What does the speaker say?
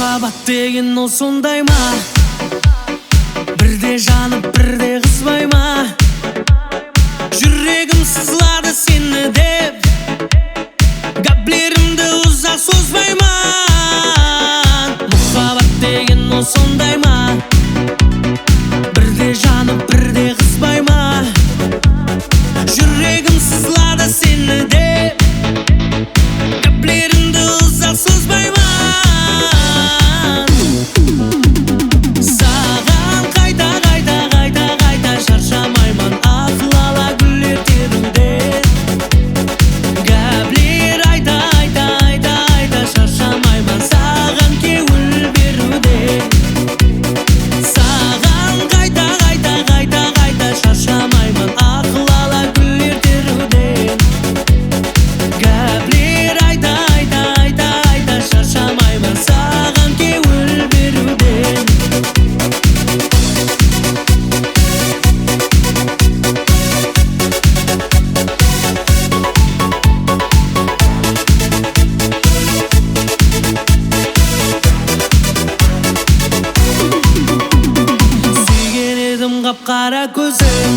Махаббат деген ол сондай ма? Бірде жанып бірде қызбай ма? Жүрегім сызылады сені деп, гәплерімді ұзақ созбай ма? Махаббат деген ол сондай ма? Бірде жанып бірде қызбай ма? Жүрегім сызылады сені деп, гәплерімді ұзақ созбай ма? Саған қайта қайта қайта қайта шаршамаймын, ақыл ала гүл ертеруден. Гәплер айта айта айта айта шаршамаймын, саған көңіл беруден. Саған қайта қайта қайта қайта шаршамаймын, ақыл ала гүл ертеруден. Гәплер айта айта айта айта шаршамаймын, саған көңіл беруден. Сүйген едім қап-қара көзің,